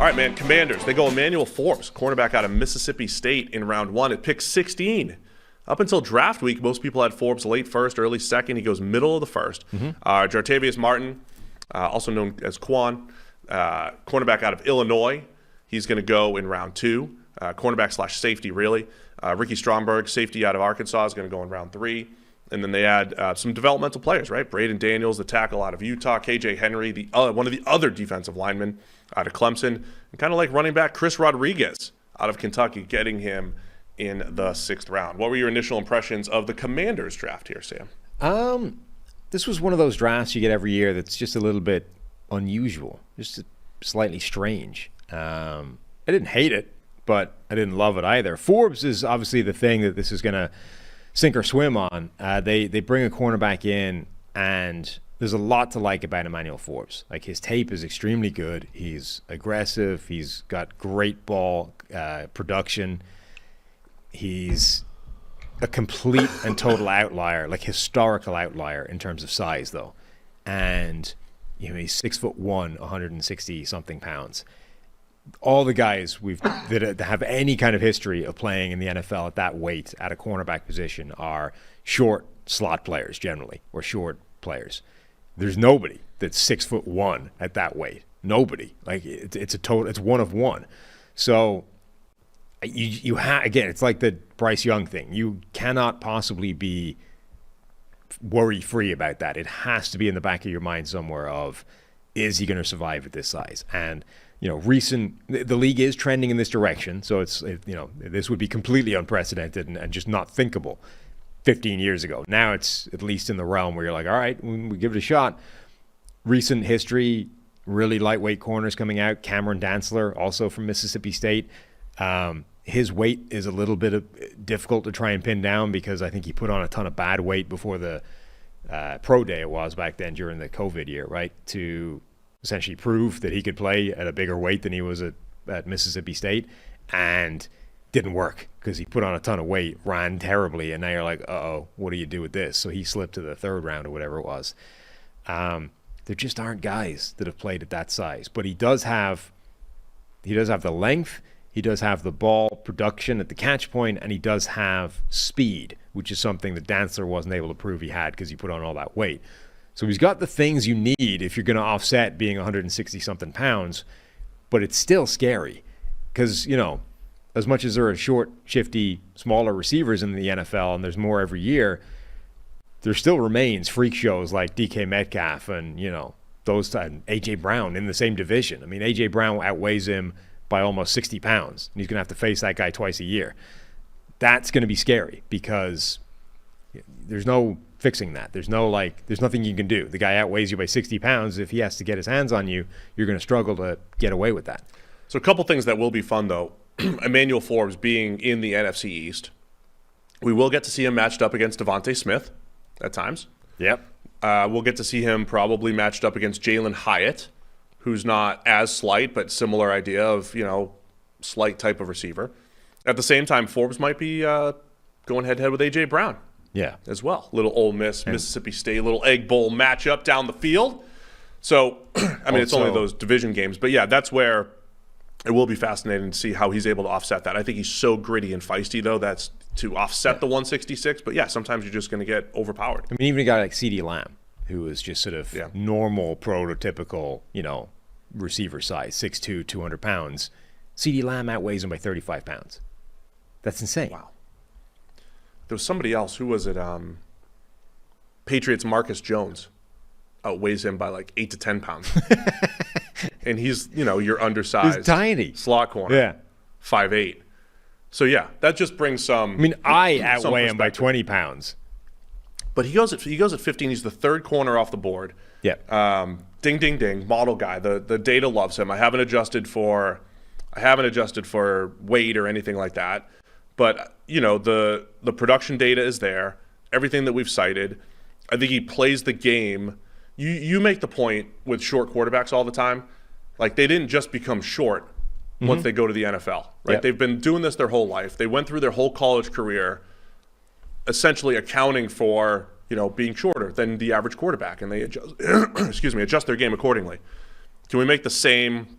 All right, man, Commanders. They go Emmanuel Forbes, cornerback out of Mississippi State in round 1 at pick 16. Up until draft week, most people had Forbes late first, early second. He goes middle of the first. Jartavius Martin, also known as Quan, cornerback out of Illinois. He's going to go in round 2. Cornerback / safety, really. Ricky Stromberg, safety out of Arkansas, is going to go in round 3. And then they add some developmental players, right? Braden Daniels, the tackle out of Utah. KJ Henry, one of the other defensive linemen out of Clemson. And kind of like running back Chris Rodriguez out of Kentucky, getting him in the 6th round. What were your initial impressions of the Commanders draft here, Sam? This was one of those drafts you get every year that's just a little bit unusual, just slightly strange. I didn't hate it, but I didn't love it either. Forbes is obviously the thing that this is going to sink or swim on. They bring a cornerback in, and there's a lot to like about Emmanuel Forbes. Like, his tape is extremely good. He's aggressive. He's got great ball production. He's a complete and total outlier, like historical outlier in terms of size, though. And he's 6'1", 160 something pounds. All the guys that have any kind of history of playing in the NFL at that weight at a cornerback position are short slot players generally, or short players. There's nobody that's 6'1" at that weight. Nobody. Like, it's one of one. So again, it's like the Bryce Young thing. You cannot possibly be worry-free about that. It has to be in the back of your mind somewhere of, is he going to survive at this size? And the league is trending in this direction, so this would be completely unprecedented and just not thinkable 15 years ago. Now it's at least in the realm where you're like, all right, we give it a shot. Recent history, really lightweight corners coming out. Cameron Dantzler, also from Mississippi State. His weight is a little bit difficult to try and pin down because I think he put on a ton of bad weight before the pro day it was back then during the COVID year, right, to essentially prove that he could play at a bigger weight than he was at Mississippi State, and didn't work because he put on a ton of weight, ran terribly, and now you're like, uh-oh, what do you do with this? So he slipped to the 3rd round or whatever it was. There just aren't guys that have played at that size, but he does have the length, he does have the ball production at the catch point, and he does have speed, which is something that Dantzler wasn't able to prove he had because he put on all that weight. So he's got the things you need if you're going to offset being 160-something pounds, but it's still scary because, as much as there are short, shifty, smaller receivers in the NFL, and there's more every year, there still remains freak shows like DK Metcalf and, those and A.J. Brown in the same division. I mean, A.J. Brown outweighs him by almost 60 pounds, and he's going to have to face that guy twice a year. That's going to be scary because there's no fixing that. There's nothing you can do. The guy outweighs you by 60 pounds. If he has to get his hands on you, you're going to struggle to get away with that. So a couple things that will be fun, though. Emmanuel Forbes being in the NFC East, we will get to see him matched up against Devontae Smith at times. Yep. We'll get to see him probably matched up against Jalen Hyatt, who's not as slight, but similar idea of, slight type of receiver. At the same time, Forbes might be going head-to-head with A.J. Brown. Yeah. As well. Little Ole Miss, Mississippi State, little Egg Bowl matchup down the field. So, it's only those division games. But, yeah, that's where it will be fascinating to see how he's able to offset that. I think he's so gritty and feisty, though, that's to offset the 166. But, yeah, sometimes you're just going to get overpowered. I mean, even a guy like CeeDee Lamb, who is just sort of normal, prototypical, receiver size, 6'2", 200 pounds. CeeDee Lamb outweighs him by 35 pounds. That's insane. Wow. There was somebody else. Who was it? Patriots' Marcus Jones outweighs him by like 8 to 10 pounds. And he's, your undersized. He's tiny. Slot corner. Yeah. 5'8". So, yeah, that just brings some. I mean, I outweigh him by 20 pounds. But he goes at 15. He's the 3rd corner off the board. Yeah. Ding, ding, ding. Model guy. The data loves him. I haven't adjusted for weight or anything like that. But, the production data is there. Everything that we've cited. I think he plays the game. You make the point with short quarterbacks all the time. Like, they didn't just become short once they go to the NFL, right? Yep. They've been doing this their whole life. They went through their whole college career essentially accounting for, being shorter than the average quarterback, and they adjust their game accordingly. Can we make the same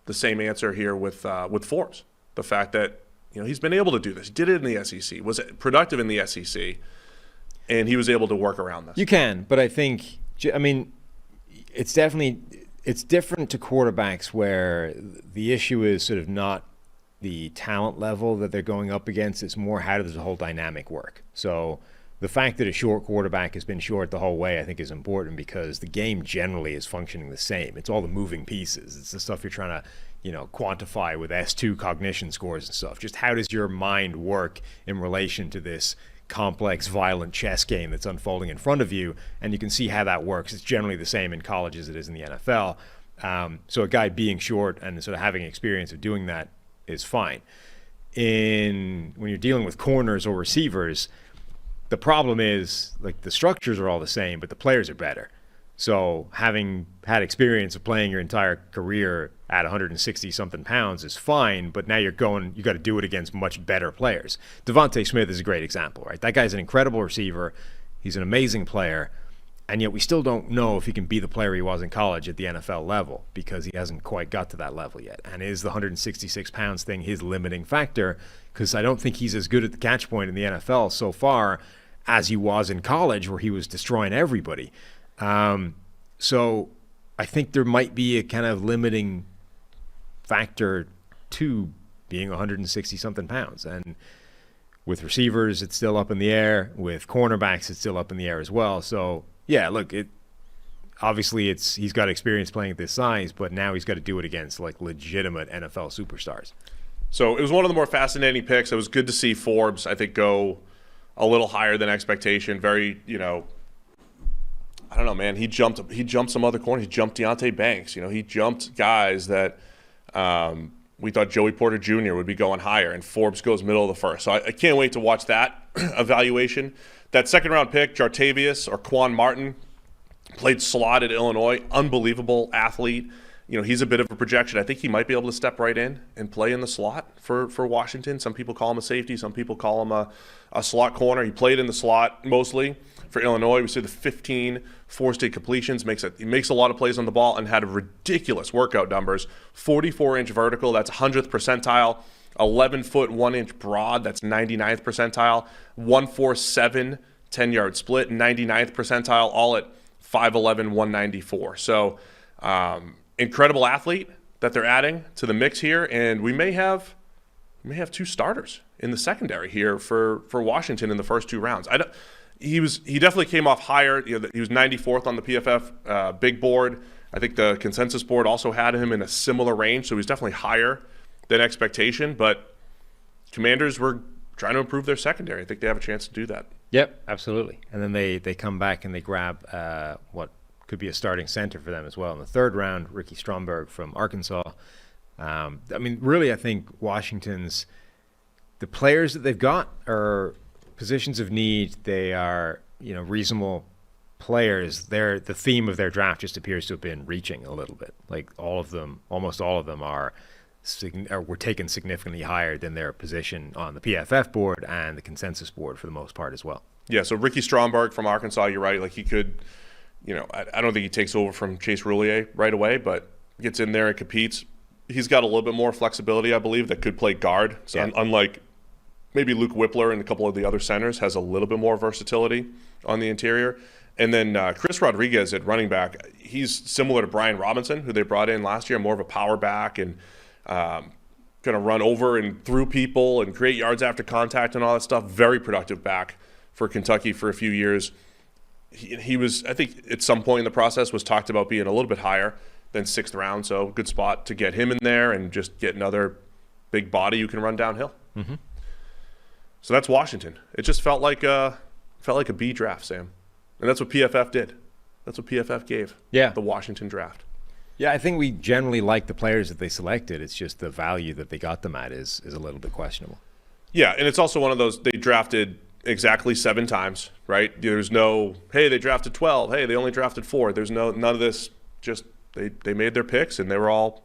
the same answer here with Forbes. The fact that he's been able to do this, he did it in the SEC, was productive in the SEC, and he was able to work around this. You can, but I think it's different to quarterbacks where the issue is sort of not the talent level that they're going up against. It's more how does the whole dynamic work. So the fact that a short quarterback has been short the whole way, I think, is important because the game generally is functioning the same. It's all the moving pieces. It's the stuff you're trying to quantify with S2 cognition scores and stuff. Just how does your mind work in relation to this complex, violent chess game that's unfolding in front of you? And you can see how that works. It's generally the same in college as it is in the NFL. So a guy being short and sort of having experience of doing that is fine. When you're dealing with corners or receivers, the problem is the structures are all the same, but the players are better. So having had experience of playing your entire career at 160-something pounds is fine, but now you got to do it against much better players. Devontae Smith is a great example, right? That guy's an incredible receiver. He's an amazing player, and yet we still don't know if he can be the player he was in college at the NFL level because he hasn't quite got to that level yet. And is the 166 pounds thing his limiting factor? Because I don't think he's as good at the catch point in the NFL so far as he was in college where he was destroying everybody. So I think there might be a kind of limiting factor to being 160-something pounds. And with receivers, it's still up in the air. With cornerbacks, it's still up in the air as well. So, yeah, look, he's got experience playing at this size, but now he's got to do it against legitimate NFL superstars. So it was one of the more fascinating picks. It was good to see Forbes, I think, go a little higher than expectation. Very, I don't know, man. He jumped some other corners. He jumped Deonte Banks. He jumped guys that we thought Joey Porter Jr. would be going higher, and Forbes goes middle of the first. So I can't wait to watch that evaluation. That second-round pick, Jartavius or Quan Martin, played slot at Illinois. Unbelievable athlete. He's a bit of a projection. I think he might be able to step right in and play in the slot for Washington. Some people call him a safety. Some people call him a slot corner. He played in the slot mostly for Illinois. We see the 15 four-state completions. He makes a lot of plays on the ball and had ridiculous workout numbers. 44-inch vertical, that's 100th percentile. 11-foot, 1-inch broad, that's 99th percentile. 147 10-yard split, 99th percentile, all at 5'11", 194. So incredible athlete that they're adding to the mix here, and we may have two starters in the secondary here for Washington in the first two rounds. He definitely came off higher. He was 94th on the PFF big board. I think the consensus board also had him in a similar range, so he's definitely higher than expectation. But Commanders were trying to improve their secondary. I think they have a chance to do that. Yep, absolutely. And then they come back and they grab what could be a starting center for them as well in the third round, Ricky Stromberg from Arkansas. Really, I think Washington's the players that they've got are positions of need. They are, reasonable players. The theme of their draft just appears to have been reaching a little bit. Almost all of them were taken significantly higher than their position on the PFF board and the consensus board for the most part as well. Yeah, so Ricky Stromberg from Arkansas, you're right. He could, I don't think he takes over from Chase Roulier right away, but gets in there and competes. He's got a little bit more flexibility, I believe, that could play guard. So yeah. Unlike maybe Luke Whippler and a couple of the other centers, has a little bit more versatility on the interior. And then Chris Rodriguez at running back, he's similar to Brian Robinson, who they brought in last year, more of a power back and going to run over and through people and create yards after contact and all that stuff. Very productive back for Kentucky for a few years. He was, I think, at some point in the process was talked about being a little bit higher than 6th round, so good spot to get him in there and just get another big body who can run downhill. Mm-hmm. So that's Washington. It just felt like a B draft, Sam. And that's what PFF did. That's what PFF gave. Yeah. The Washington draft. Yeah, I think we generally like the players that they selected. It's just the value that they got them at is a little bit questionable. Yeah, and it's also one of those, they drafted exactly 7 times, right? There's no, hey, they drafted 12. Hey, they only drafted 4. There's none of this. Just they made their picks and they were all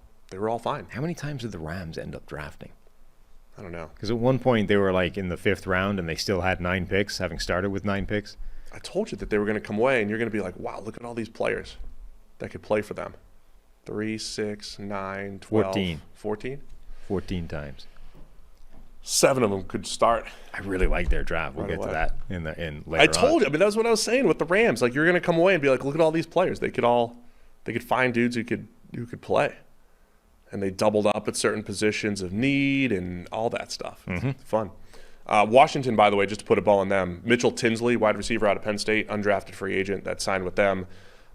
fine. How many times did the Rams end up drafting? I don't know. Because at one point they were in the 5th round and they still had 9 picks, having started with 9 picks. I told you that they were going to come away and you're going to be like, wow, look at all these players that could play for them. 3, 6, 9, 12. 14. 14? 14 times. 7 of them could start. I really like their draft. We'll Right get to away. that in later I told on. you. I mean, that was what I was saying with the Rams. Like, you're going to come away and be like, look at all these players. They could find dudes who could play. And they doubled up at certain positions of need and all that stuff. It's fun. Washington, by the way, just to put a bow on them, Mitchell Tinsley, wide receiver out of Penn State, undrafted free agent that signed with them.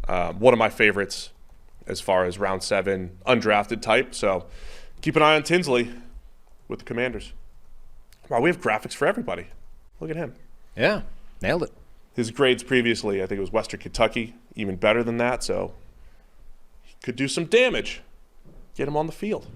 One of my favorites as far as round 7, undrafted type. So keep an eye on Tinsley with the Commanders. Wow, we have graphics for everybody. Look at him. Yeah, nailed it. His grades previously, I think it was Western Kentucky, even better than that. So he could do some damage. Get him on the field.